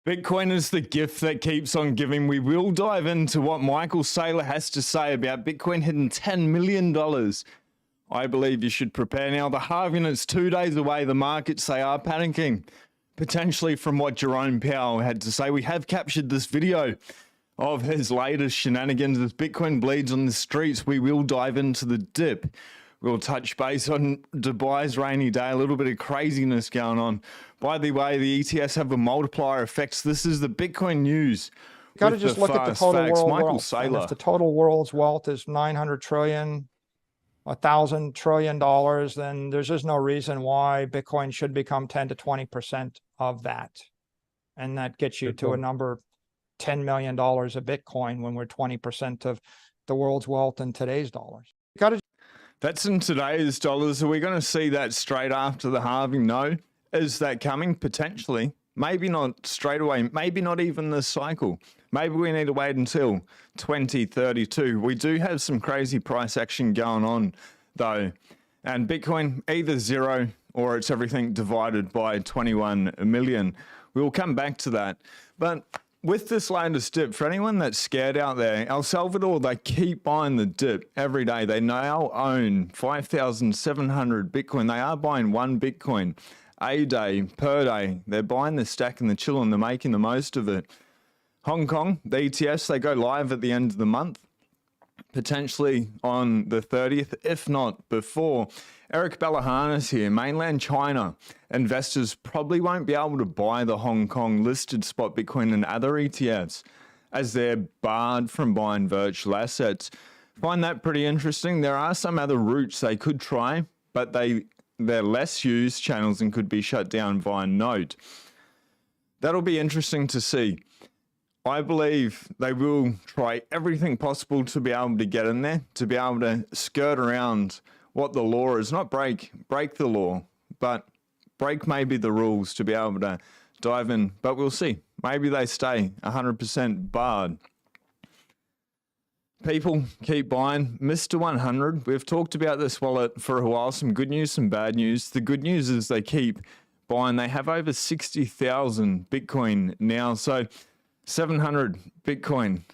Bitcoin is the gift that keeps on giving. We will dive into what Michael Saylor has to say about Bitcoin hitting $10 million. I believe you should prepare now. The halving is 2 days away. The markets, they are panicking, potentially from what Jerome Powell had to say. We have captured this video of his latest shenanigans as Bitcoin bleeds on the streets. We will dive into the dip. We'll touch base on Dubai's rainy day, a little bit of craziness going on. By the way, the ETFs have a multiplier effect. This is the Bitcoin news. You got to just look at the total world Michael wealth. Saylor. If the total world's wealth is 900 trillion, $1,000 trillion, then there's just no reason why Bitcoin should become 10 to 20% of that. And that gets you to a number, $10 million of Bitcoin when we're 20% of the world's wealth in today's dollars. You got to. That's in today's dollars. Are we going to see that straight after the halving? No. Is that coming? Potentially. Maybe not straight away. Maybe not even this cycle. Maybe we need to wait until 2032. We do have some crazy price action going on, though. And Bitcoin, either zero or it's everything divided by 21 million. We will come back to that. But with this latest dip, for anyone that's scared out there, El Salvador, they keep buying the dip every day. They now own 5,700 Bitcoin. They are buying 1 Bitcoin a day, per day. They're buying the stack and the chill and they're making the most of it. Hong Kong, the ETFs, they go live at the end of the month, potentially on the 30th, if not before. Eric Bellahanis here, mainland China. Investors probably won't be able to buy the Hong Kong listed spot Bitcoin and other ETFs as they're barred from buying virtual assets. Find that pretty interesting. There are some other routes they could try, but they're less used channels and could be shut down via note. That'll be interesting to see. I believe they will try everything possible to be able to get in there, to be able to skirt around what the law is, not break the law, but break maybe the rules to be able to dive in. But we'll see. Maybe they stay 100% barred. People keep buying. Mr. 100, we've talked about this wallet for a while. Some good news, some bad news. The good news is they keep buying. They have over 60,000 Bitcoin now. So 700 Bitcoin,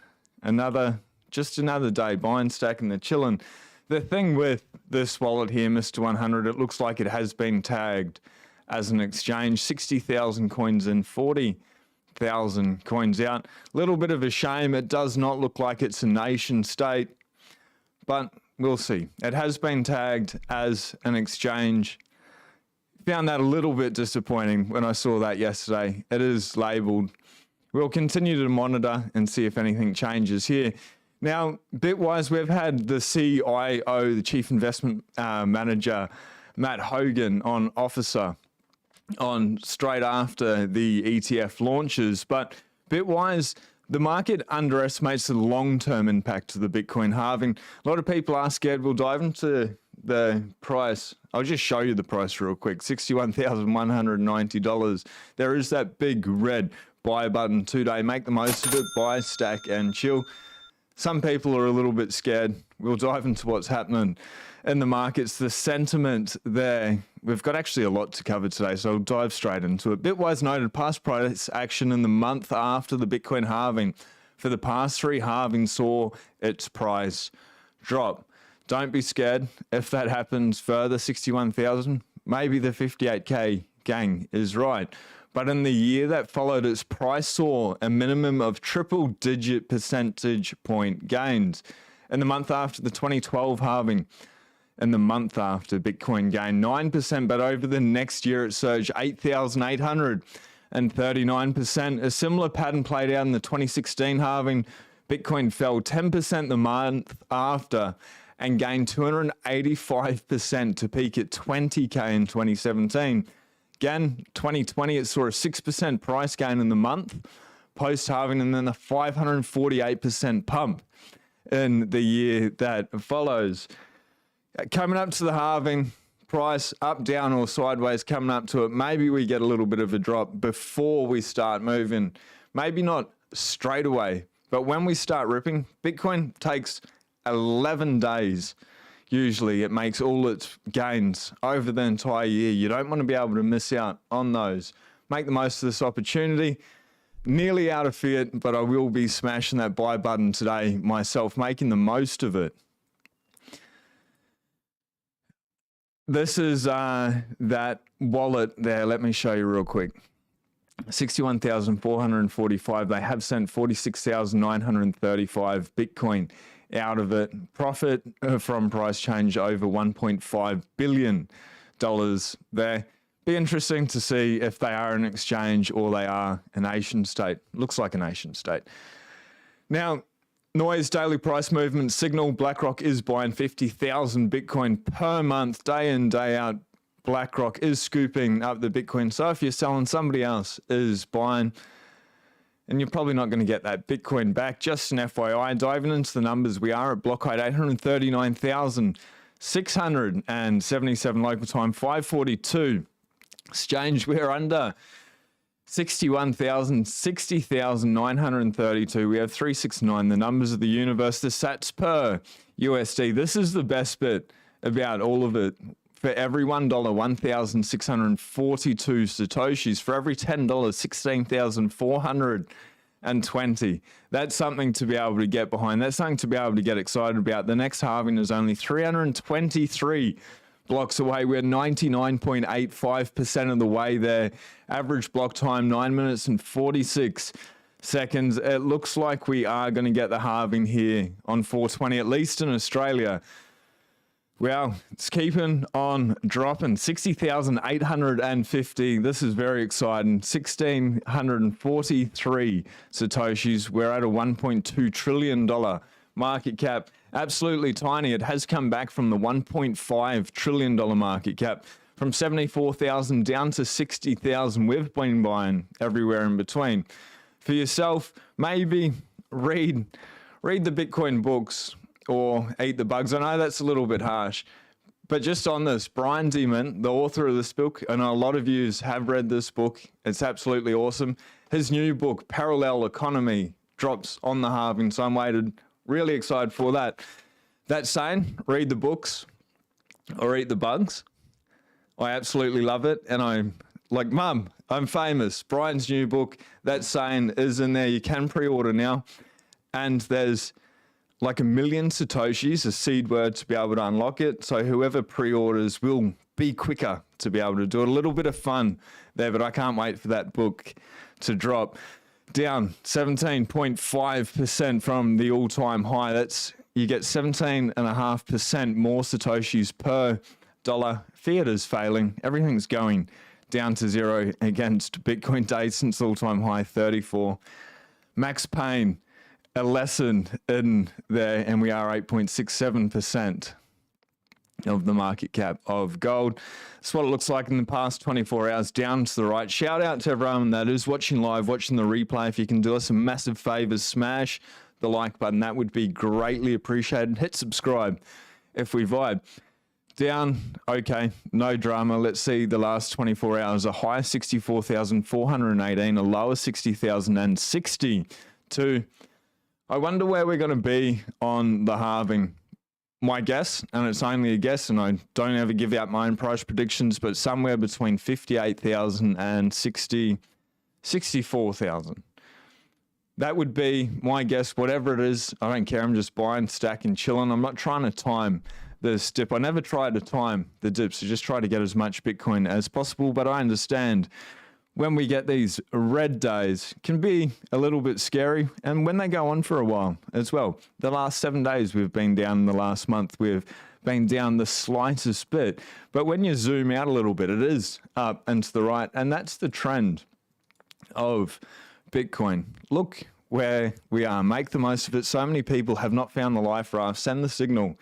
just another day buying, stacking, they're chilling. The thing with this wallet here, Mr. 100, it looks like it has been tagged as an exchange. 60,000 coins in, 40,000 coins out. Little bit of a shame. It does not look like it's a nation state, but we'll see. It has been tagged as an exchange. Found that a little bit disappointing when I saw that yesterday. It is labeled. We'll continue to monitor and see if anything changes here. Now, Bitwise, we've had the CIO, the Chief Investment Manager, Matt Hogan, on Officer on straight after the ETF launches. But Bitwise, the market underestimates the long-term impact of the Bitcoin halving. A lot of people are scared. We'll dive into the price. I'll just show you the price real quick. $61,190. There is that big red buy button today. Make the most of it. Buy, stack, and chill. Some people are a little bit scared. We'll dive into what's happening in the markets, the sentiment there. We've got actually a lot to cover today, so I'll dive straight into it. Bitwise noted past price action in the month after the Bitcoin halving. For the past 3 halvings saw its price drop. Don't be scared if that happens further. 61,000, maybe the 58K gang is right. But in the year that followed, its price saw a minimum of triple-digit percentage point gains. In the month after the 2012 halving, and the month after, Bitcoin gained 9%, but over the next year it surged 8,839%. A similar pattern played out in the 2016 halving. Bitcoin fell 10% the month after and gained 285% to peak at 20K in 2017. Again, 2020, it saw a 6% price gain in the month post-halving and then a 548% pump in the year that follows. Coming up to the halving, price up, down, or sideways, coming up to it. Maybe we get a little bit of a drop before we start moving. Maybe not straight away, but when we start ripping, Bitcoin takes 11 days. Usually it makes all its gains over the entire year. You don't want to be able to miss out on those. Make the most of this opportunity. nearly out of fiat, but I will be smashing that buy button today myself, making the most of it. This is that wallet there. Let me show you real quick. 61,445. They have sent 46,935 Bitcoin out of it. Profit from price change over $1.5 billion there. Be interesting to see if they are an exchange or they are a nation state. Looks like a nation state. Now, noise, daily price movement signal. BlackRock is buying 50,000 Bitcoin per month, day in, day out. BlackRock is scooping up the Bitcoin. So if you're selling, somebody else is buying. And you're probably not going to get that Bitcoin back. Just an FYI, diving into the numbers, we are at block height 839,677 local time, 542. Exchange, we're under 60,932. We have 369. The numbers of the universe, the sats per USD. This is the best bit about all of it. For every $1, 1,642 Satoshis. For every $10, 16,420. That's something to be able to get behind. That's something to be able to get excited about. The next halving is only 323 blocks away. We're 99.85% of the way there. Average block time, 9 minutes and 46 seconds. It looks like we are going to get the halving here on 420, at least in Australia. Well, it's keeping on dropping. 60,850. This is very exciting. 1,643 Satoshis. We're at a $1.2 trillion market cap. Absolutely tiny. It has come back from the $1.5 trillion market cap, from 74,000 down to 60,000. We've been buying everywhere in between. For yourself, maybe read the Bitcoin books or eat the bugs. I know that's a little bit harsh, but just on this, Brian Demon, the author of this book, I know a lot of you have read this book. It's absolutely awesome. His new book, Parallel Economy, drops on the halving, so I'm really excited for that. That saying, read the books or eat the bugs. I absolutely love it, and I'm like, Mum, I'm famous. Brian's new book, that saying is in there. You can pre-order now, and there's like 1 million Satoshis, a seed word, to be able to unlock it. So whoever pre-orders will be quicker to be able to do it. A little bit of fun there, but I can't wait for that book to drop. Down 17.5% from the all-time high. That's, you get 17.5% more Satoshis per dollar. Fiat is failing. Everything's going down to zero against Bitcoin day since all-time high 34. Max Payne, a lesson in there, and we are 8.67% of the market cap of gold. That's what it looks like in the past 24 hours, down to the right. Shout out to everyone that is watching live, watching the replay. If you can do us a massive favor, smash the like button. That would be greatly appreciated. Hit subscribe if we vibe. Down, okay, no drama. Let's see the last 24 hours. A high 64,418, a lower 60,062. I wonder where we're going to be on the halving. My guess, and it's only a guess, and I don't ever give out my own price predictions, but somewhere between 58,000 and 64,000. That would be my guess, whatever it is. I don't care. I'm just buying, stacking, chilling. I'm not trying to time this dip. I never try to time the dips. I just try to get as much Bitcoin as possible, but I understand when we get these red days, can be a little bit scary, and when they go on for a while as well. The last 7 days we've been down, in the last month we've been down the slightest bit, but when you zoom out a little bit, it is up and to the right, and that's the trend of Bitcoin. Look where we are. Make the most of it. So many people have not found the life raft. Send the signal.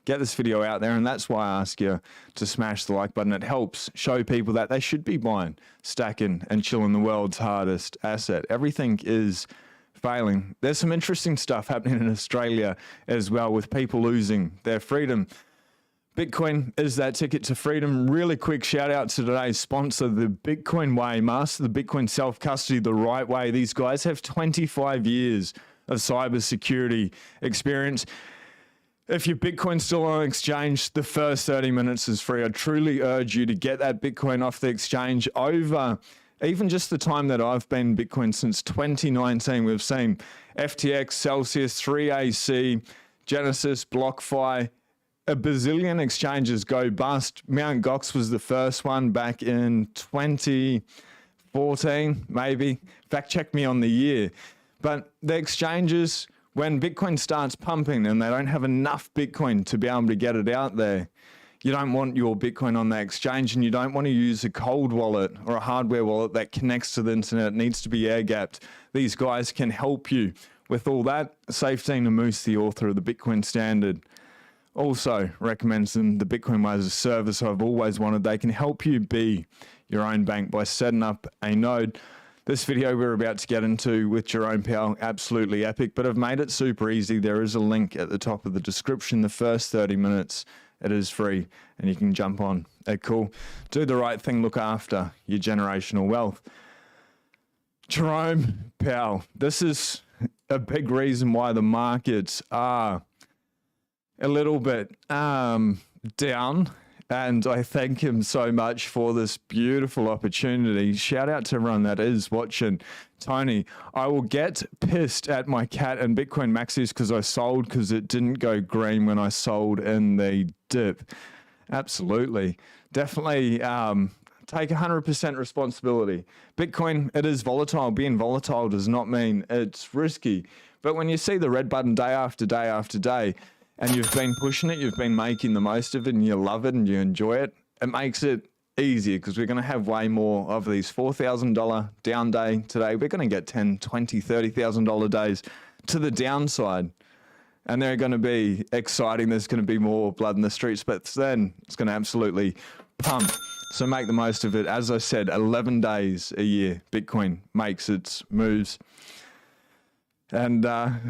Get this video out there, and that's why I ask you to smash the like button. It helps show people that they should be buying, stacking, and chilling the world's hardest asset. Everything is failing. There's some interesting stuff happening in Australia as well, with people losing their freedom. Bitcoin is that ticket to freedom. Really quick shout out to today's sponsor, the Bitcoin Way. Master the Bitcoin self-custody the right way. These guys have 25 years of cybersecurity experience. If your Bitcoin's still on exchange, the first 30 minutes is free. I truly urge you to get that Bitcoin off the exchange over even just the time that I've been Bitcoin since 2019, we've seen FTX, Celsius, 3AC, Genesis, BlockFi, a bazillion exchanges go bust. Mt. Gox was the first one back in 2014, maybe. Fact check me on the year. But the exchanges, when Bitcoin starts pumping and they don't have enough Bitcoin to be able to get it out there, you don't want your Bitcoin on the exchange, and you don't want to use a cold wallet or a hardware wallet that connects to the internet. It needs to be air gapped. These guys can help you with all that. Safety Moose, the author of the Bitcoin Standard, also recommends them the Bitcoin Wise service I've always wanted. They can help you be your own bank by setting up a node. This video we're about to get into with Jerome Powell, absolutely epic, but I've made it super easy. There is a link at the top of the description. The first 30 minutes, it is free, and you can jump on. Cool. Do the right thing. Look after your generational wealth. Jerome Powell. This is a big reason why the markets are a little bit down. And I thank him so much for this beautiful opportunity. Shout out to everyone that is watching. Tony, I will get pissed at my cat and Bitcoin Maxis because I sold because it didn't go green when I sold in the dip. Absolutely. Definitely take 100% responsibility. Bitcoin, it is volatile. Being volatile does not mean it's risky. But when you see the red button day after day after day, and you've been pushing it, you've been making the most of it, and you love it and you enjoy it, it makes it easier because we're going to have way more of these $4,000 down day today. We're going to get $10,000, $20,000, $30,000 days to the downside. And they're going to be exciting. There's going to be more blood in the streets, but then it's going to absolutely pump. So make the most of it. As I said, 11 days a year, Bitcoin makes its moves. And I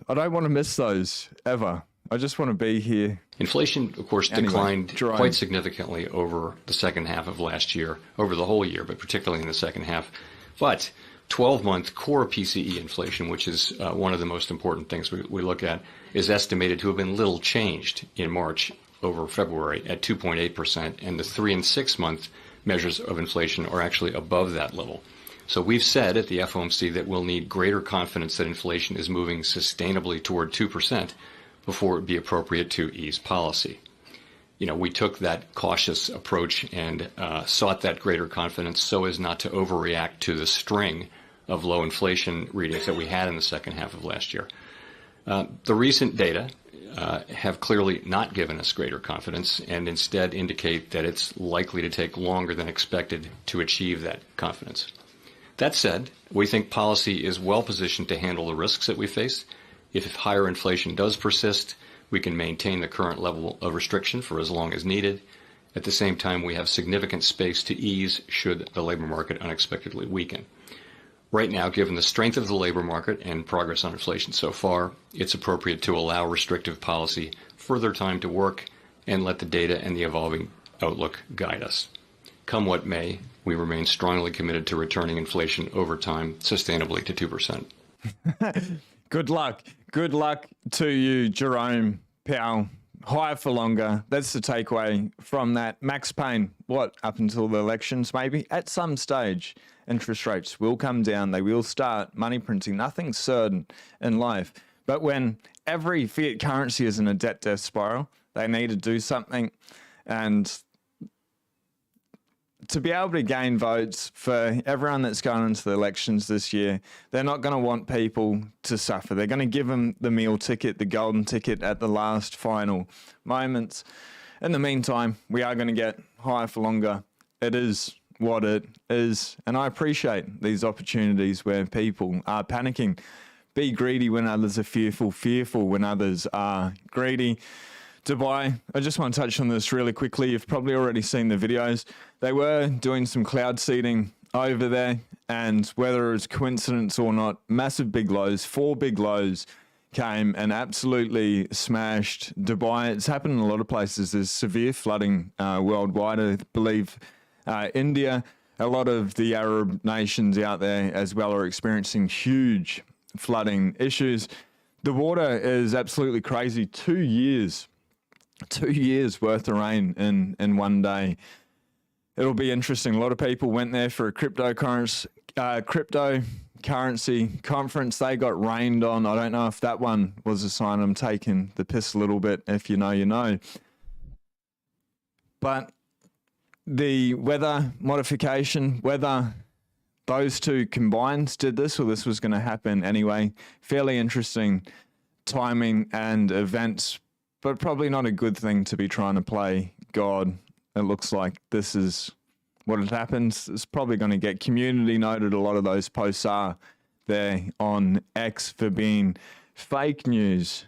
don't want to miss those ever. I just want to be here. Inflation, of course, Anyway, declined Jerome. quite significantly over the second half of last year, over the whole year, but particularly in the second half. But 12-month core PCE inflation, which is one of the most important things we look at, is estimated to have been little changed in March over February at 2.8%, and the 3- and 6-month measures of inflation are actually above that level. So we've said at the FOMC that we'll need greater confidence that inflation is moving sustainably toward 2% before it would be appropriate to ease policy. You know, we took that cautious approach and sought that greater confidence so as not to overreact to the string of low inflation readings that we had in the second half of last year. The recent data have clearly not given us greater confidence and instead indicate that it's likely to take longer than expected to achieve that confidence. That said, we think policy is well positioned to handle the risks that we face. If higher inflation does persist, we can maintain the current level of restriction for as long as needed. At the same time, we have significant space to ease should the labor market unexpectedly weaken. Right now, given the strength of the labor market and progress on inflation so far, it's appropriate to allow restrictive policy further time to work and let the data and the evolving outlook guide us. Come what may, we remain strongly committed to returning inflation over time sustainably to 2%. Good luck. Good luck to you, Jerome Powell. Higher for longer. That's the takeaway from that. Max Payne, what, up until the elections maybe? At some stage, interest rates will come down. They will start money printing. Nothing's certain in life. But when every fiat currency is in a debt spiral, they need to do something. And to be able to gain votes for everyone that's going into the elections this year, they're not going to want people to suffer. They're going to give them the meal ticket, the golden ticket at the last final moments. In the meantime, we are going to get higher for longer. It is what it is. And I appreciate these opportunities where people are panicking. Be greedy when others are fearful, fearful when others are greedy. Dubai, I just want to touch on this really quickly. You've probably already seen the videos. They were doing some cloud seeding over there, and whether it was coincidence or not, massive big lows, 4 big lows came and absolutely smashed Dubai. It's happened in a lot of places. There's severe flooding worldwide. I believe India, a lot of the Arab nations out there as well are experiencing huge flooding issues. The water is absolutely crazy. 2 years worth of rain in one day. it'll be interesting. A lot of people went there for a cryptocurrency conference. They got rained on. I don't know if that one was a sign. I'm taking the piss a little bit. If you know, you know. But the weather modification, whether those two combined did this or this was going to happen anyway, fairly interesting timing and events, but probably not a good thing to be trying to play God. It looks like this is what it happens. It's probably going to get community noted. A lot of those posts are there on X for being fake news,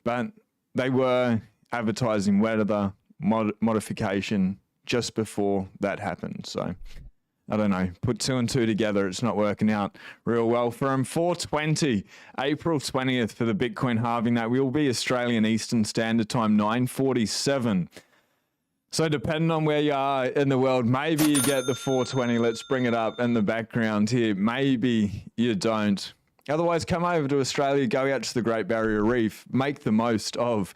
but they were advertising weather modification just before that happened. So I don't know, put 2 and 2 together, it's not working out real well for him. 4:20, April 20th for the Bitcoin halving. That will be Australian Eastern Standard Time, 9:47. So depending on where you are in the world, maybe you get the 4:20. Let's bring it up in the background here. Maybe you don't. Otherwise, come over to Australia, go out to the Great Barrier Reef, make the most of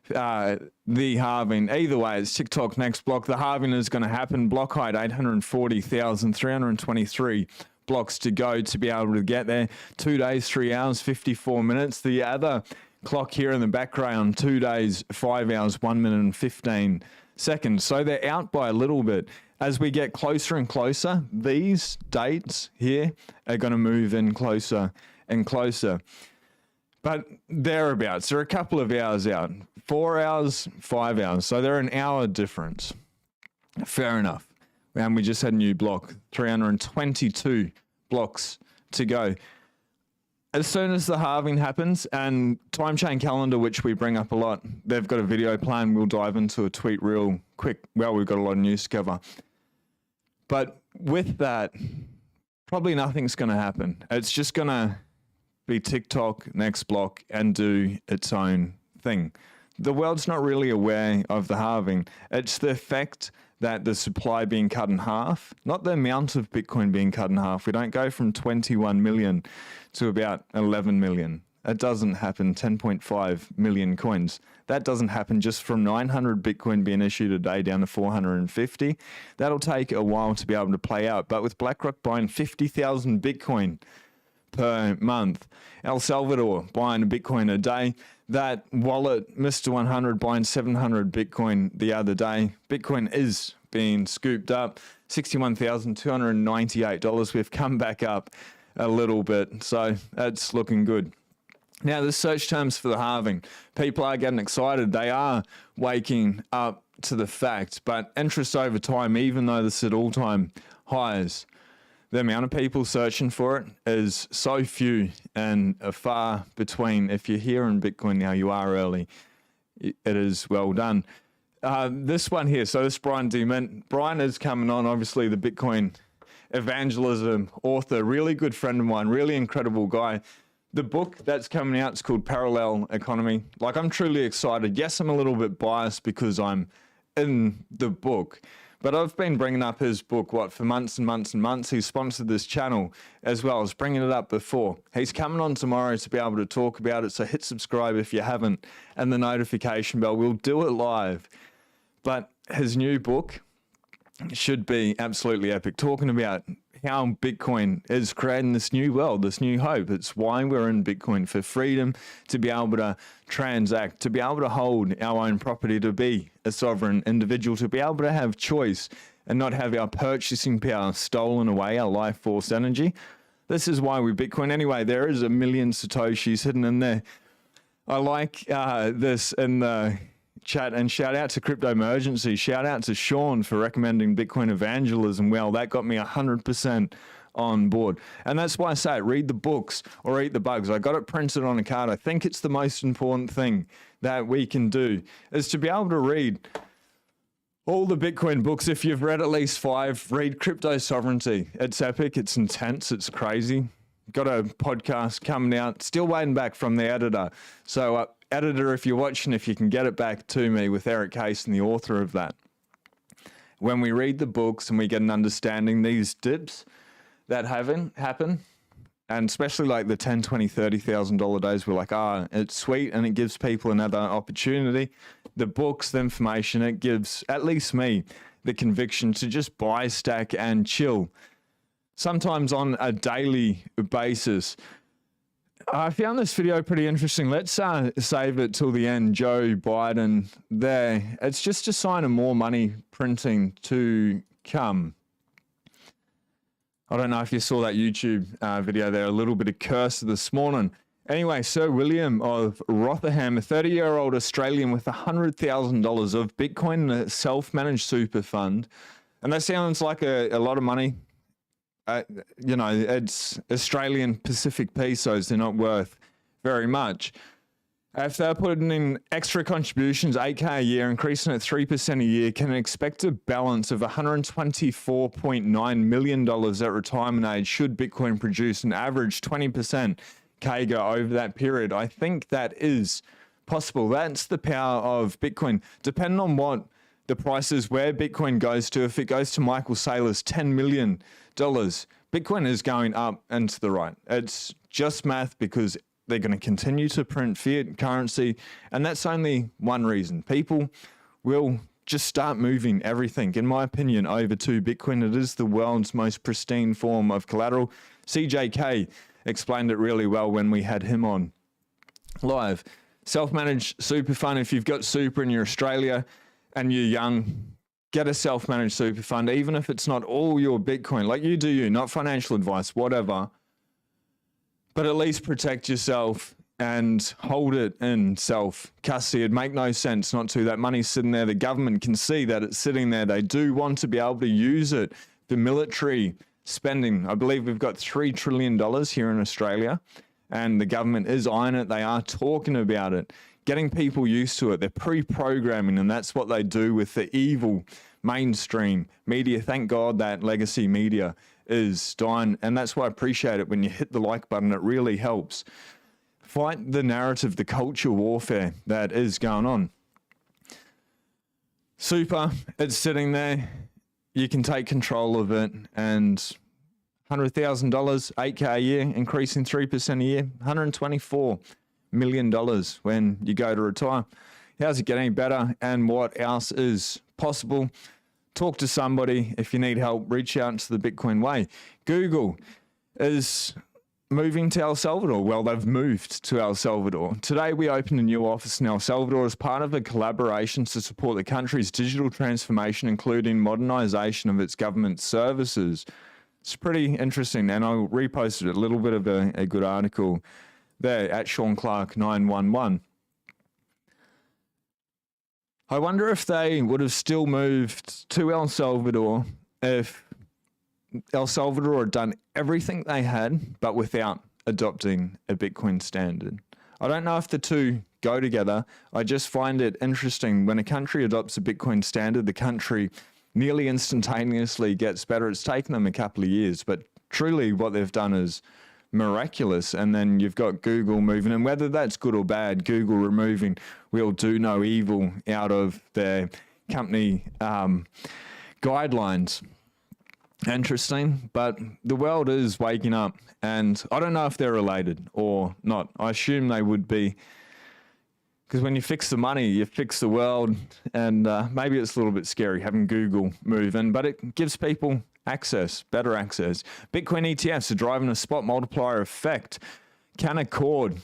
the halving. Either way, it's TikTok next block. The halving is going to happen. Block height 840,323 blocks to go to be able to get there. 2 days, 3 hours, 54 minutes. The other clock here in the background, 2 days, 5 hours, 1 minute and 15 seconds. So they're out by a little bit. As we get closer and closer, these dates here are going to move in closer and closer. But thereabouts, they're a couple of hours out. 4 hours, 5 hours. So they're an hour difference. Fair enough. And we just had a new block, 322 blocks to go. As soon as the halving happens, and Time Chain Calendar, which we bring up a lot, they've got a video plan. We'll dive into a tweet real quick. Well, we've got a lot of news to cover. But with that, probably nothing's going to happen. It's just going to be TikTok next block and do its own thing. The world's not really aware of the halving. It's the effect that the supply being cut in half, not the amount of Bitcoin being cut in half. We don't go from 21 million to about 11 million. It doesn't happen. 10.5 million coins. That doesn't happen just from 900 Bitcoin being issued a day down to 450. That'll take a while to be able to play out. But with BlackRock buying 50,000 Bitcoin per month, El Salvador buying a Bitcoin a day, that wallet, Mr. 100 buying 700 Bitcoin the other day. Bitcoin is being scooped up, $61,298. We've come back up a little bit, so that's looking good. Now, the search terms for the halving. People are getting excited. They are waking up to the fact, but interest over time, even though this is at all-time highs, the amount of people searching for it is so few and far between. If you're here in Bitcoin now, you are early. It is well done. This one here, so this is Brian D. Mint. Brian is coming on, obviously, the Bitcoin evangelism author, really good friend of mine, really incredible guy. The book that's coming out is called Parallel Economy. Like, I'm truly excited. Yes, I'm a little bit biased because I'm in the book. But I've been bringing up his book, for months and months and months. He's sponsored this channel as well. I was bringing it up before. He's coming on tomorrow to be able to talk about it. So hit subscribe if you haven't and the notification bell. We'll do it live. But his new book should be absolutely epic. Talking about how Bitcoin is creating this new world, this new hope. It's why we're in Bitcoin, for freedom, to be able to transact, to be able to hold our own property, to be a sovereign individual, to be able to have choice and not have our purchasing power stolen away, our life force energy. This is why we Bitcoin. Anyway, there is 1 million Satoshis hidden in there. I like this in the chat, and shout out to Crypto Emergency. Shout out to Sean for recommending Bitcoin evangelism. Well, that got me 100% on board. And that's why I say it, read the books or eat the bugs. I got it printed on a card. I think it's the most important thing that we can do is to be able to read all the Bitcoin books. If you've read at least 5, read Crypto Sovereignty. It's epic. It's intense. It's crazy. Got a podcast coming out. Still waiting back from the editor. So editor, if you're watching, if you can get it back to me, with Eric Case and the author of that. When we read the books and we get an understanding, these dips that happen, and especially like the $10,000, $20,000, $30,000 days, we're like, it's sweet, and it gives people another opportunity. The books, the information, it gives, at least me, the conviction to just buy, stack, and chill, sometimes on a daily basis. I found this video pretty interesting. Let's save it till the end. Joe Biden there. It's just a sign of more money printing to come. I don't know if you saw that YouTube video there, a little bit of curse this morning. Anyway, Sir William of Rotherham, a 30-year-old Australian with $100,000 of Bitcoin in a self-managed super fund. And that sounds like a lot of money. You know, it's Australian Pacific pesos. They're not worth very much. If they're putting in extra contributions, 8K a year, increasing at 3% a year, can expect a balance of $124.9 million at retirement age should Bitcoin produce an average 20% CAGR over that period. I think that is possible. That's the power of Bitcoin. Depending on what the price is, where Bitcoin goes to, if it goes to Michael Saylor's $10 million, Bitcoin is going up and to the right. It's just math because they're going to continue to print fiat currency. And that's only one reason. People will just start moving everything, in my opinion, over to Bitcoin. It is the world's most pristine form of collateral. CJK explained it really well when we had him on live. Self-managed super fund. If you've got super and you're Australia and you're young, get a self-managed super fund, even if it's not all your Bitcoin. Like you do you, not financial advice, whatever. But at least protect yourself and hold it in self-custody. It'd make no sense not to. That money's sitting there. The government can see that it's sitting there. They do want to be able to use it for military spending. I believe we've got $3 trillion here in Australia, and the government is eyeing it. They are talking about it, getting people used to it. They're pre-programming, and that's what they do with the evil mainstream media. Thank God that legacy media is dying, and that's why I appreciate it when you hit the like button. It really helps fight the narrative, the culture warfare that is going on. Super, it's sitting there. You can take control of it, and $100,000, 8K a year, increasing 3% a year, $124 million when you go to retire. How's it getting better, and what else is possible? Talk to somebody. If you need help, reach out to the Bitcoin way. Google is moving to El Salvador. Well, they've moved to El Salvador. Today, we opened a new office in El Salvador as part of a collaboration to support the country's digital transformation, including modernization of its government services. It's pretty interesting, and I'll repost it, a little bit of a good article there at Sean Clark 911. I wonder if they would have still moved to El Salvador if El Salvador had done everything they had, but without adopting a Bitcoin standard. I don't know if the two go together. I just find it interesting when a country adopts a Bitcoin standard, the country nearly instantaneously gets better. It's taken them a couple of years, but truly what they've done is miraculous. And then you've got Google moving, and whether that's good or bad, Google removing "we'll do no evil" out of their company guidelines. Interesting, but the world is waking up, and I don't know if they're related or not. I assume they would be, because when you fix the money, you fix the world, and maybe it's a little bit scary having Google move in, but it gives people access, better access. Bitcoin ETFs are driving a spot multiplier effect. Canaccord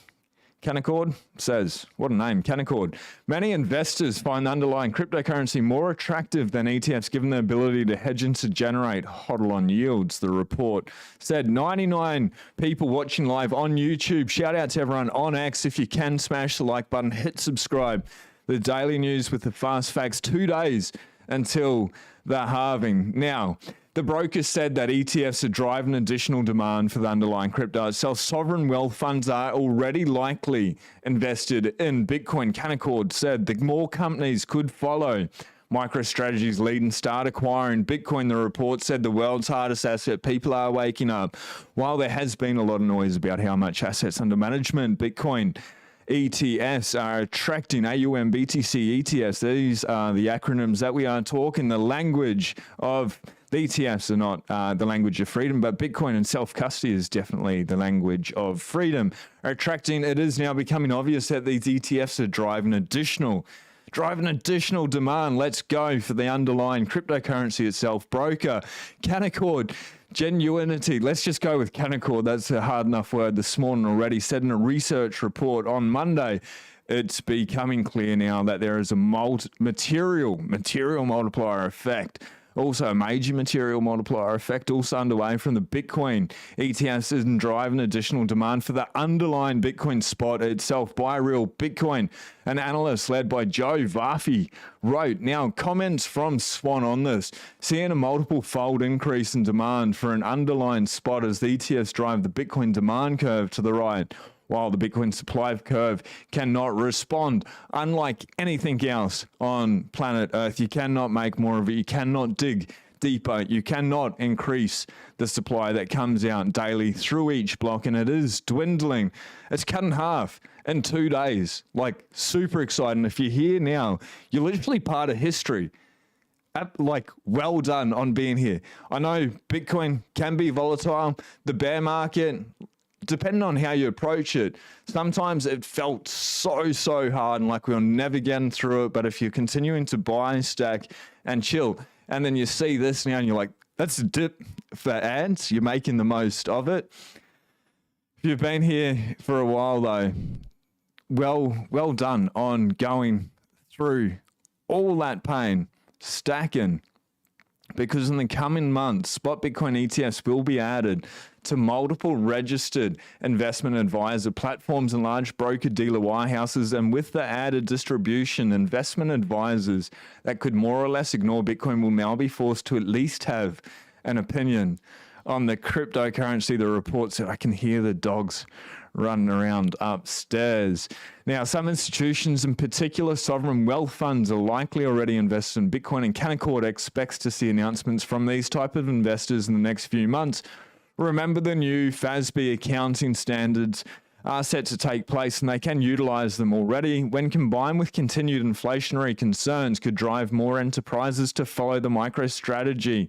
says, what a name, Canaccord. Many investors find the underlying cryptocurrency more attractive than ETFs given the ability to hedge and to generate hodl on yields, the report said. 99 people watching live on YouTube. Shout out to everyone on X. If you can, smash the like button, hit subscribe. The daily news with the fast facts, 2 days until the halving. Now, the broker said that ETFs are driving additional demand for the underlying crypto itself. Sovereign wealth funds are already likely invested in Bitcoin. Canaccord said the more companies could follow MicroStrategy's lead and start acquiring Bitcoin. The report said the world's hardest asset. People are waking up. While there has been a lot of noise about how much assets under management Bitcoin ETFs are attracting, AUM BTC ETFs, these are the acronyms that we are talking. The language of the ETFs are not the language of freedom, but Bitcoin and self-custody is definitely the language of freedom. Are attracting, it is now becoming obvious that these ETFs are driving additional driving additional demand. Let's go for the underlying cryptocurrency itself. Broker, Canaccord, Genuinity. Let's just go with Canaccord. That's a hard enough word this morning already. Said in a research report on Monday, it's becoming clear now that there is a material multiplier effect. Also, a major material multiplier effect also underway from the Bitcoin ETFs and driving additional demand for the underlying Bitcoin spot itself. Buy real Bitcoin. An analyst led by Joe Varfy wrote, now comments from Swan on this, seeing a multiple fold increase in demand for an underlying spot as the ETFs drive the Bitcoin demand curve to the right, while the Bitcoin supply curve cannot respond. Unlike anything else on planet Earth, you cannot make more of it. You cannot dig deeper. You cannot increase the supply that comes out daily through each block, and it is dwindling. It's cut in half in 2 days. Like, super exciting. If you're here now, you're literally part of history. Like, well done on being here. I know Bitcoin can be volatile. The bear market, depending on how you approach it, sometimes it felt so hard and like we were never getting through it. But if you're continuing to buy, stack, and chill, and then you see this now and you're like, that's a dip for ads, you're making the most of it. If you've been here for a while though, well done on going through all that pain, stacking, because in the coming months, spot Bitcoin ETFs will be added to multiple registered investment advisor platforms and large broker-dealer wirehouses. And with the added distribution, investment advisors that could more or less ignore Bitcoin will now be forced to at least have an opinion on the cryptocurrency. The report said, I can hear the dogs running around upstairs. Now, some institutions, in particular sovereign wealth funds, are likely already invested in Bitcoin, and Canaccord expects to see announcements from these type of investors in the next few months. Remember, the new FASB accounting standards are set to take place, and they can utilize them already. When combined with continued inflationary concerns, could drive more enterprises to follow the MicroStrategy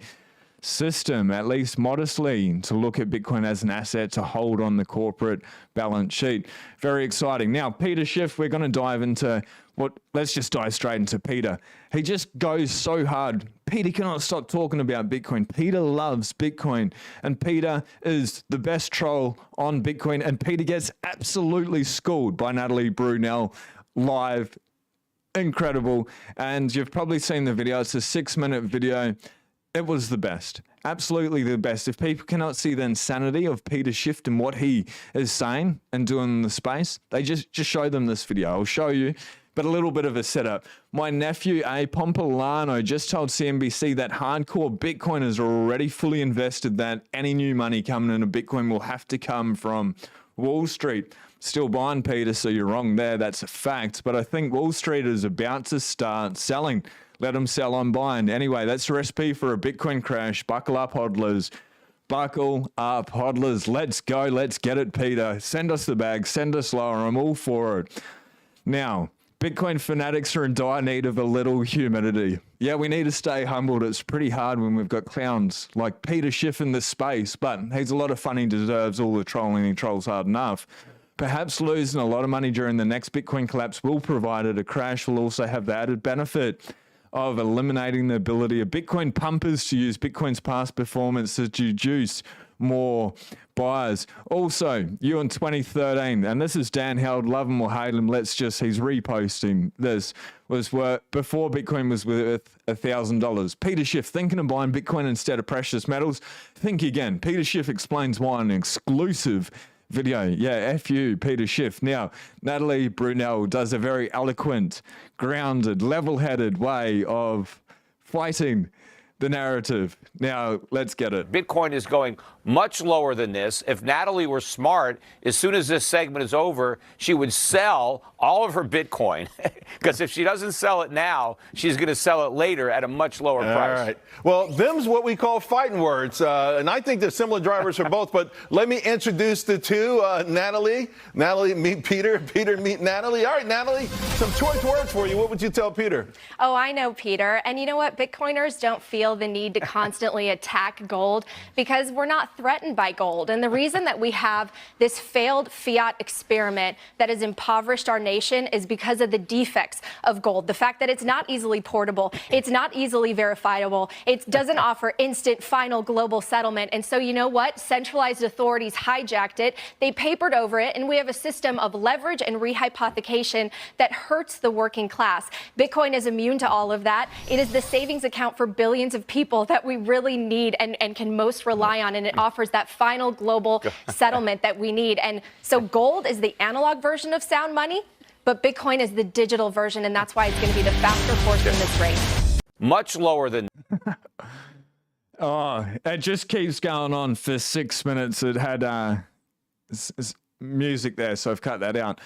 system, at least modestly, to look at Bitcoin as an asset to hold on the corporate balance sheet. Very exciting. Now, Peter Schiff, we're going to dive into let's just dive straight into Peter. He just goes so hard. Peter cannot stop talking about Bitcoin. Peter loves Bitcoin, and Peter is the best troll on Bitcoin, and Peter gets absolutely schooled by Natalie Brunell live. Incredible. And you've probably seen the video. It's a 6-minute video. It was the best. Absolutely the best. If people cannot see the insanity of Peter Schiff and what he is saying and doing in the space, they just show them this video. I'll show you, but a little bit of a setup. My nephew, A. Pompolano, just told CNBC that hardcore Bitcoiners are already fully invested, that any new money coming into Bitcoin will have to come from Wall Street. Still buying, Peter, so you're wrong there. That's a fact. But I think Wall Street is about to start selling. Let them sell on buying. Anyway, that's the recipe for a Bitcoin crash. Buckle up, hodlers. Buckle up, hodlers. Let's go. Let's get it, Peter. Send us the bag. Send us lower. I'm all for it. Now, Bitcoin fanatics are in dire need of a little humility. Yeah, we need to stay humbled. It's pretty hard when we've got clowns like Peter Schiff in the space, but he's a lot of fun. He deserves all the trolling. He trolls hard enough. Perhaps losing a lot of money during the next Bitcoin collapse will provide it. A crash will also have the added benefit of eliminating the ability of Bitcoin pumpers to use Bitcoin's past performance to deduce more buyers. Also, you in 2013, and this is Dan Held, love him or hate him, he's reposting this, before Bitcoin was worth $1,000. Peter Schiff thinking of buying Bitcoin instead of precious metals. Think again. Peter Schiff explains why in an exclusive video. Yeah, F you, Peter Schiff. Now, Natalie Brunell does a very eloquent, grounded, level-headed way of fighting the narrative. Now, let's get it. Bitcoin is going much lower than this. If Natalie were smart, as soon as this segment is over, she would sell all of her Bitcoin. Because if she doesn't sell it now, she's going to sell it later at a much lower price. All right. Well, them's what we call fighting words. And I think there's similar drivers for both. But let me introduce the two. Natalie, meet Peter. Peter, meet Natalie. All right, Natalie, some choice words for you. What would you tell Peter? Oh, I know, Peter. And you know what? Bitcoiners don't feel feel the need to constantly attack gold because we're not threatened by gold. And the reason that we have this failed fiat experiment that has impoverished our nation is because of the defects of gold. The fact that it's not easily portable, it's not easily verifiable, it doesn't offer instant final global settlement. And so you know what? Centralized authorities hijacked it, they papered over it, and we have a system of leverage and rehypothecation that hurts the working class. Bitcoin is immune to all of that. It is the savings account for billions of people that we really need and can most rely on, and it offers that final global settlement that we need. And so gold is the analog version of sound money, but Bitcoin is the digital version, and that's why it's going to be the faster horse in this race. Much lower than. Oh, it just keeps going on for 6 minutes. It had music there, so I've cut that out.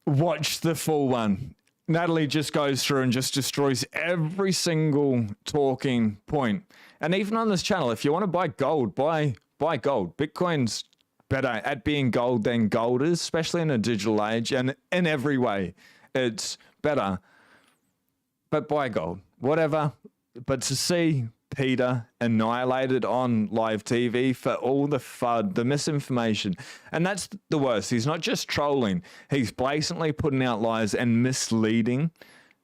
Watch the full one. Natalie just goes through and just destroys every single talking point. And even on this channel, if you want to buy gold, buy gold. Bitcoin's better at being gold than gold is, especially in a digital age, and in every way, it's better. But buy gold, whatever. But to see Peter annihilated on live TV for all the FUD, the misinformation. And that's the worst. He's not just trolling. He's blatantly putting out lies and misleading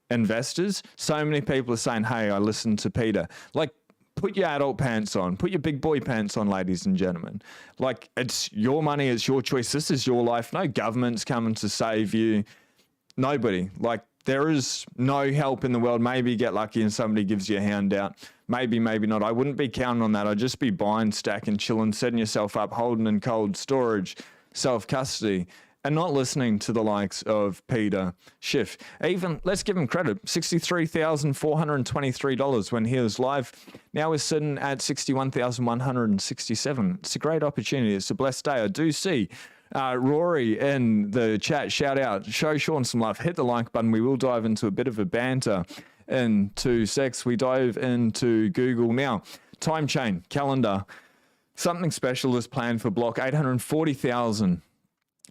investors. So many people are saying, hey, I listened to Peter. Like, put your adult pants on. Put your big boy pants on, ladies and gentlemen. Like, it's your money. It's your choice. This is your life. No government's coming to save you. Nobody. Like, there is no help in the world. Maybe you get lucky and somebody gives you a handout. Maybe, maybe not. I wouldn't be counting on that. I'd just be buying, stacking, chilling, setting yourself up, holding in cold storage, self-custody, and not listening to the likes of Peter Schiff. Even, let's give him credit, $63,423 when he was live. Now we're sitting at $61,167. It's a great opportunity. It's a blessed day. I do see Rory in the chat, shout out, show Sean some love, hit the like button. We will dive into a bit of a banter in 2 secs. We dive into Google now. Time chain, calendar. Something special is planned for block 840,000.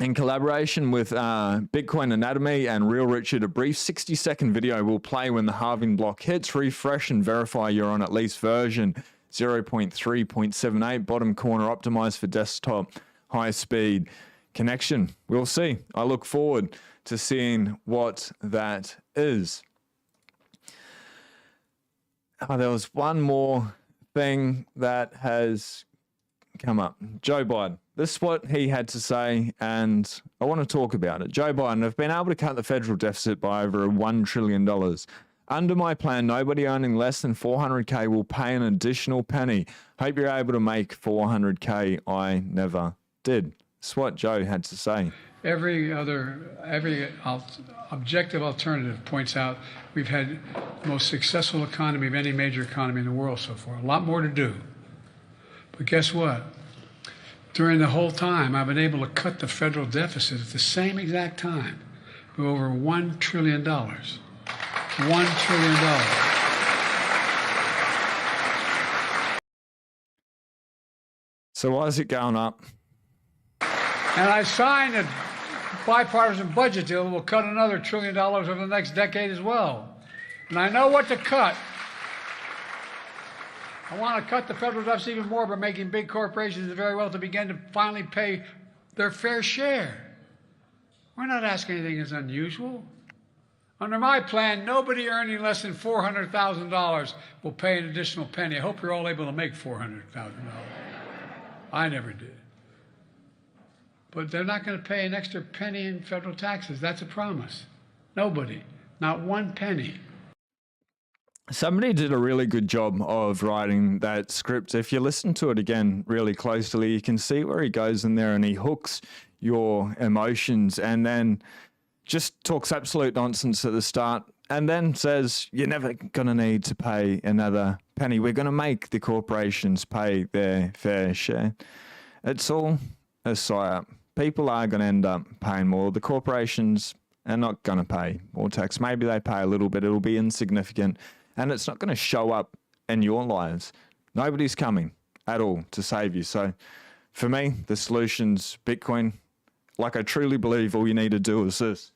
In collaboration with Bitcoin Anatomy and Real Richard, a brief 60-second video will play when the halving block hits. Refresh and verify you're on at least version 0.3.78. Bottom corner, optimized for desktop high speed connection. We'll see. I look forward to seeing what that is. Oh, there was one more thing that has come up. Joe Biden. This is what he had to say, and I want to talk about it. Joe Biden, I've been able to cut the federal deficit by over $1 trillion. Under my plan, nobody earning less than 400K will pay an additional penny. Hope you're able to make 400K. I never did. That's what Joe had to say. Every objective alternative points out we've had the most successful economy of any major economy in the world so far. A lot more to do. But guess what? During the whole time, I've been able to cut the federal deficit at the same exact time by over $1 trillion. $1 trillion. So why is it going up? And I signed a bipartisan budget deal that will cut another $1 trillion over the next decade as well. And I know what to cut. I want to cut the federal deficit even more by making big corporations do very well to begin to finally pay their fair share. We're not asking anything that's unusual. Under my plan, nobody earning less than $400,000 will pay an additional penny. I hope you're all able to make $400,000. I never did. But they're not going to pay an extra penny in federal taxes. That's a promise. Nobody. Not one penny. Somebody did a really good job of writing that script. If you listen to it again really closely, you can see where he goes in there and he hooks your emotions and then just talks absolute nonsense at the start and then says, you're never going to need to pay another penny. We're going to make the corporations pay their fair share. It's all a psyop. People are going to end up paying more. The corporations are not going to pay more tax. Maybe they pay a little bit. It'll be insignificant. And it's not going to show up in your lives. Nobody's coming at all to save you. So for me, the solution's Bitcoin. Like I truly believe all you need to do is this.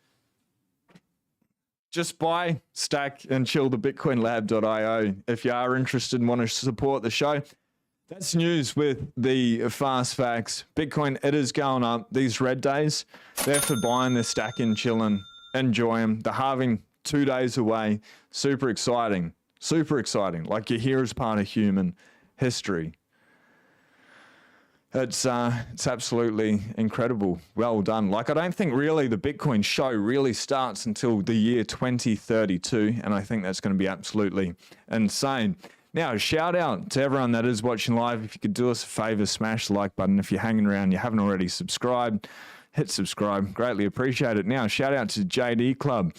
just buy, stack, and chill the bitcoinlab.io if you are interested and want to support the show. That's news with the fast facts. Bitcoin, it is going up. These red days, they're for buying, they're stacking, chilling, enjoy them. The halving 2 days away. Super exciting. Super exciting. Like you're here as part of human history. It's absolutely incredible. Well done. Like, I don't think really the Bitcoin show really starts until the year 2032, and I think that's going to be absolutely insane. Now, shout out to everyone that is watching live. If you could do us a favor, smash the like button. If you're hanging around, you haven't already subscribed, hit subscribe. Greatly appreciate it. Now, shout out to JD Club.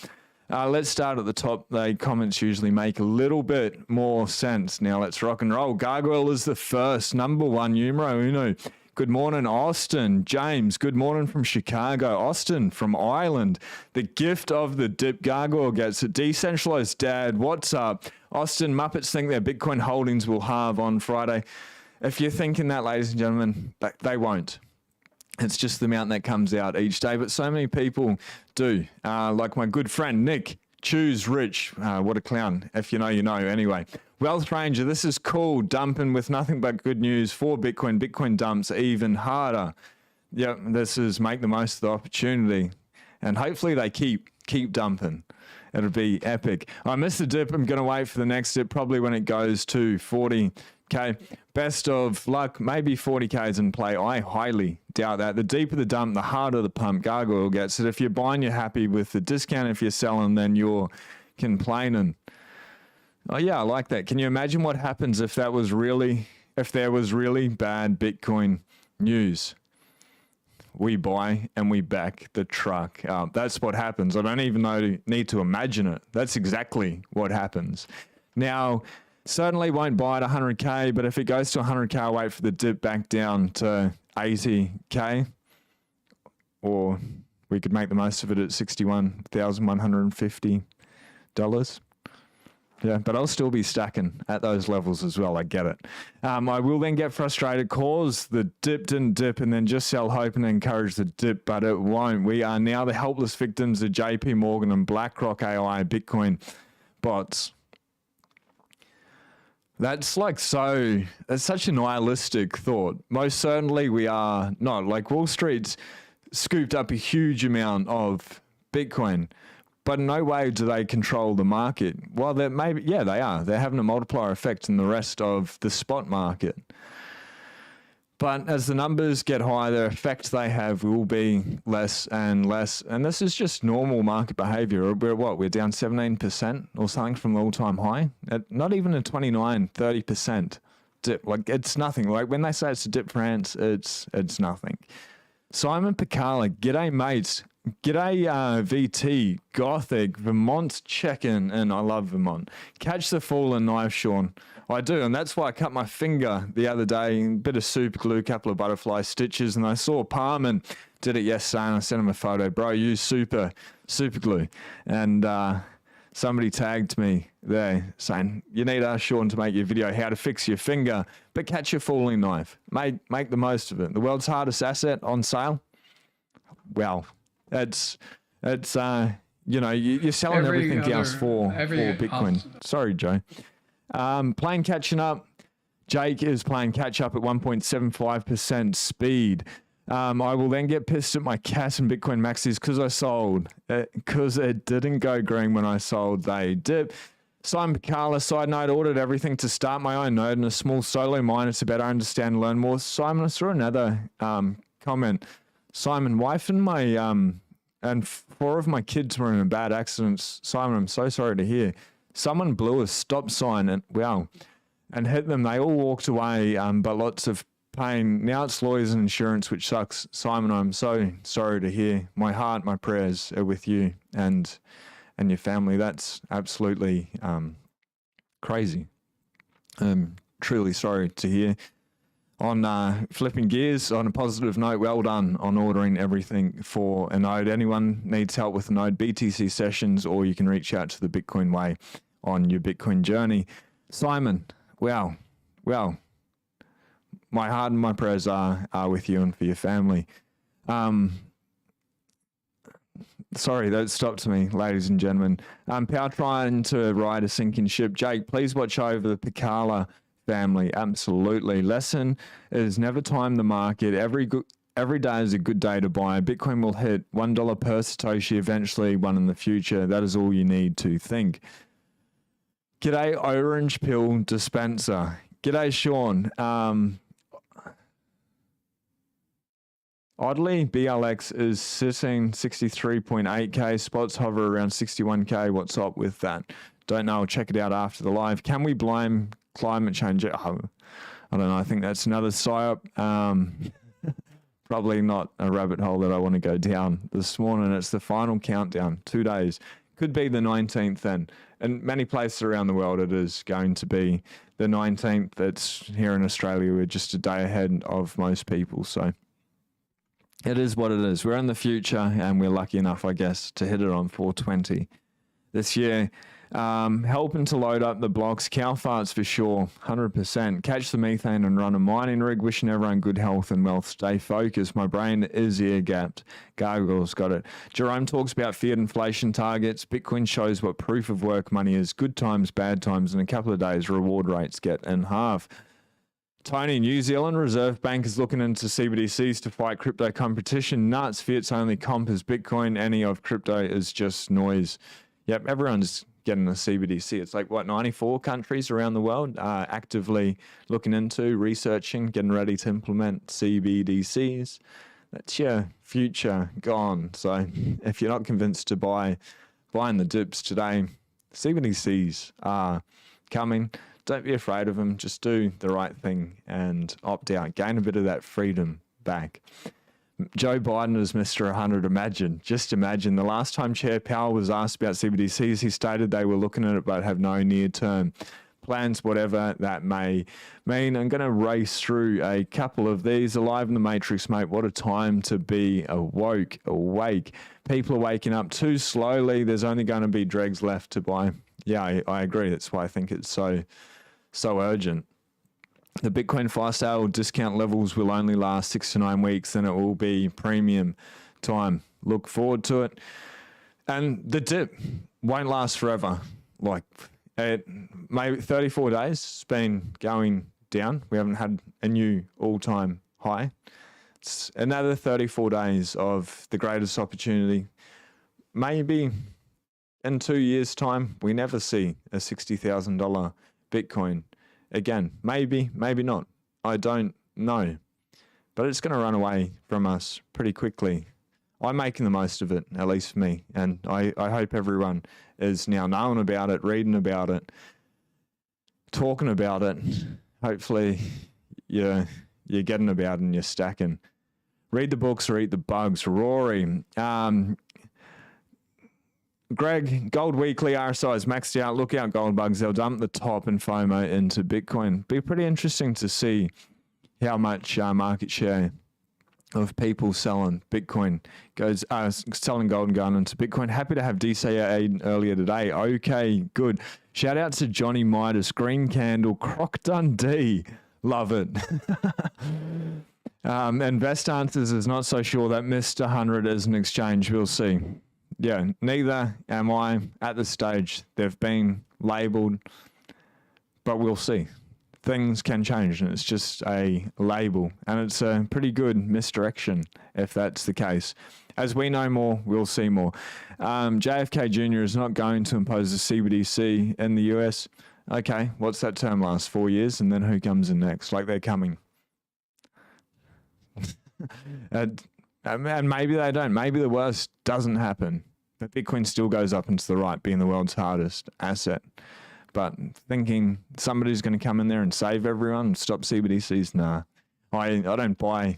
Let's start at the top. The comments usually make a little bit more sense. Now let's rock and roll. Gargoyle is the first, number one, numero uno. Good morning, Austin. James, good morning from Chicago. Austin from Ireland. The gift of the dip, Gargoyle gets it. Decentralized Dad, what's up? Austin, Muppets think their Bitcoin holdings will halve on Friday. If you're thinking that, ladies and gentlemen, they won't. It's just the amount that comes out each day, but so many people do. Like my good friend Nick, choose rich. What a clown. If you know, you know. Anyway, Wealth Ranger, this is cool. Dumping with nothing but good news for Bitcoin. Bitcoin dumps even harder. Yep, this is make the most of the opportunity. And hopefully they keep dumping. It'll be epic. I missed the dip. I'm going to wait for the next dip, probably when it goes to 40K. Best of luck. Maybe 40K is in play. I highly doubt that. The deeper the dump, the harder the pump. Gargoyle gets it. If you're buying, you're happy with the discount. If you're selling, then you're complaining. Oh yeah, I like that. Can you imagine what happens if there was really bad Bitcoin news? We buy and we back the truck. That's what happens. I don't even need to imagine it. That's exactly what happens. Now, certainly won't buy at 100K, but if it goes to 100K, I'll wait for the dip back down to 80K. Or we could make the most of it at $61,150. Yeah, but I'll still be stacking at those levels as well. I get it. I will then get frustrated, cause the dip didn't dip, and then just sell hope and encourage the dip, but it won't. We are now the helpless victims of JP Morgan and BlackRock AI Bitcoin bots. That's such a nihilistic thought. Most certainly we are not. Like Wall Street's scooped up a huge amount of Bitcoin, but in no way do they control the market. Well, they are. They're having a multiplier effect in the rest of the spot market. But as the numbers get higher, the effect they have will be less and less. And this is just normal market behavior. We're down 17% or something from the all-time high? Not even a 29, 30% dip. Like, it's nothing. Like, when they say it's a dip for ants, it's nothing. Simon Picala, g'day mates. G'day VT, Gothic, Vermont's checking in. I love Vermont. Catch the fallen knife, Sean. I do, and that's why I cut my finger the other day. A bit of super glue, a couple of butterfly stitches, and I saw Palmer did it yesterday, and I sent him a photo. Bro, use super glue. And somebody tagged me there saying, you need Sean to make your video how to fix your finger, but catch your falling knife. Make the most of it. The world's hardest asset on sale. Well, it's you're selling everything else for Bitcoin. Sorry, Joe. Playing catching up. Jake is playing catch up at 1.75% speed. I will then get pissed at my cat and Bitcoin maxis because I sold. Because it didn't go green when I sold. They dip. Simon Picala, side note, ordered everything to start my own node and a small solo miner to better understand and learn more. Simon, I saw another comment. Simon, wife and my and 4 of my kids were in a bad accident. Simon, I'm so sorry to hear. Someone blew a stop sign and hit them. They all walked away, but lots of pain. Now it's lawyers and insurance, which sucks. Simon, I'm so sorry to hear. My heart, my prayers are with you and your family. That's absolutely crazy. I'm truly sorry to hear. On flipping gears, on a positive note, well done on ordering everything for a node. Anyone needs help with a node, BTC sessions, or you can reach out to the Bitcoin Way on your Bitcoin journey. Simon, well, my heart and my prayers are with you and for your family. Sorry, that stopped me, ladies and gentlemen. Powell trying to ride a sinking ship. Jake, please watch over the Picala family. Absolutely. Lesson is never time the market. Every day is a good day to buy. Bitcoin will hit $1 per Satoshi eventually, one in the future. That is all you need to think. G'day, Orange Pill Dispenser. G'day, Sean. Oddly, BLX is sitting 63.8k, spots hover around 61k. What's up with that? Don't know. I'll check it out after the live. Can we blame climate change? Oh, I don't know. I think that's another psyop. Probably not a rabbit hole that I want to go down this morning. It's the final countdown, 2 days. Could be the 19th then. In many places around the world, it is going to be the 19th. It's here in Australia. We're just a day ahead of most people. So it is what it is. We're in the future, and we're lucky enough, I guess, to hit it on 420 this year. Helping to load up the blocks. Cow farts for sure, 100%. Catch the methane and run a mining rig. Wishing everyone good health and wealth. Stay focused. My brain is ear-gapped. Gargoyles got it. Jerome talks about fiat inflation targets. Bitcoin shows what proof of work money is. Good times, bad times. In a couple of days, reward rates get in half. Tony, New Zealand Reserve Bank is looking into CBDCs to fight crypto competition. Nuts. Fiat's only comp is Bitcoin. Any of crypto is just noise. Yep, everyone's getting a CBDC. It's like, 94 countries around the world are actively looking into, researching, getting ready to implement CBDCs. That's your future gone. So if you're not convinced to buying the dips today, CBDCs are coming. Don't be afraid of them. Just do the right thing and opt out. Gain a bit of that freedom back. Joe Biden is Mr. 100. Just imagine. The last time Chair Powell was asked about CBDCs, he stated they were looking at it but have no near-term plans, whatever that may mean. I'm going to race through a couple of these. Alive in the Matrix, mate. What a time to be awake. People are waking up too slowly. There's only going to be dregs left to buy. Yeah, I agree. That's why I think it's so urgent. The Bitcoin fire sale discount levels will only last 6 to 9 weeks, and it will be premium time. Look forward to it. And the dip won't last forever. Like, it maybe 34 days, it's been going down. We haven't had a new all-time high. It's another 34 days of the greatest opportunity. Maybe in 2 years' time, we never see a $60,000 Bitcoin again. Maybe not. I don't know. But it's going to run away from us pretty quickly. I'm making the most of it, at least for me. And I hope everyone is now knowing about it, reading about it, talking about it. Hopefully you're getting about it and you're stacking. Read the books or eat the bugs. Rory. Greg, Gold Weekly RSI is maxed out. Look out, gold bugs. They'll dump the top and FOMO into Bitcoin. Be pretty interesting to see how much market share of people selling Bitcoin goes, selling gold and going into Bitcoin. Happy to have DCA earlier today. Okay, good. Shout out to Johnny Midas, Green Candle, Croc Dundee. Love it. And Best Answers is not so sure that Mr. 100 is an exchange. We'll see. Yeah, neither am I at this stage. They've been labeled, but we'll see. Things can change, and it's just a label, and it's a pretty good misdirection if that's the case. As we know more, we'll see more. JFK Jr. is not going to impose a CBDC in the US. Okay, what's that term last? 4 years, and then who comes in next? Like, they're coming. And maybe they don't. Maybe the worst doesn't happen. But Bitcoin still goes up into the right, being the world's hardest asset. But thinking somebody's going to come in there and save everyone and stop CBDCs, nah. I don't buy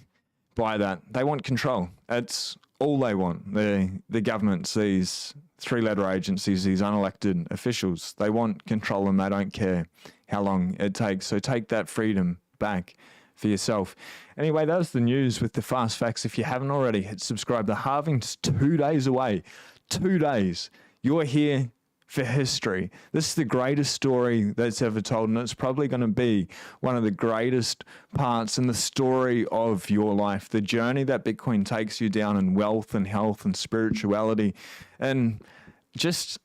that. They want control. That's all they want. The governments, these three-letter agencies, these unelected officials, they want control and they don't care how long it takes. So take that freedom back for yourself. Anyway, that was the news with the fast facts. If you haven't already, hit subscribe. The halving's 2 days away. 2 days. You're here for history. This is the greatest story that's ever told, and it's probably going to be one of the greatest parts in the story of your life. The journey that Bitcoin takes you down in wealth and health and spirituality and just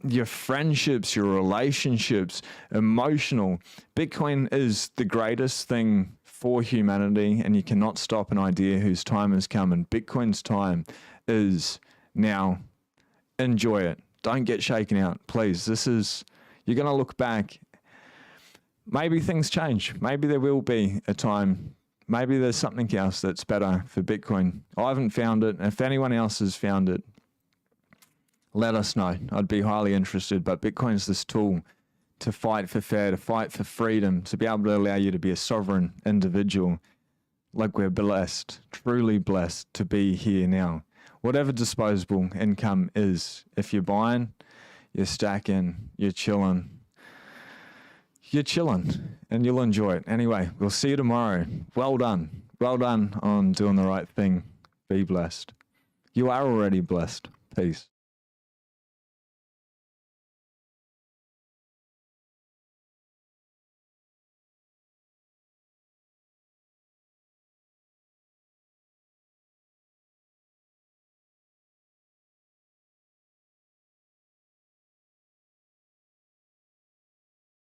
your friendships, your relationships, emotional. Bitcoin is the greatest thing for humanity, and you cannot stop an idea whose time has come, and Bitcoin's time is now. Enjoy it. Don't get shaken out, please. You're going to look back. Maybe things change. Maybe there will be a time. Maybe there's something else that's better for Bitcoin. I haven't found it. If anyone else has found it, let us know. I'd be highly interested. But Bitcoin's this tool to fight for fair, to fight for freedom, to be able to allow you to be a sovereign individual. Like we're blessed, truly blessed to be here now. Whatever disposable income is, if you're buying, you're stacking, you're chilling, and you'll enjoy it. Anyway, we'll see you tomorrow. Well done. Well done on doing the right thing. Be blessed. You are already blessed. Peace.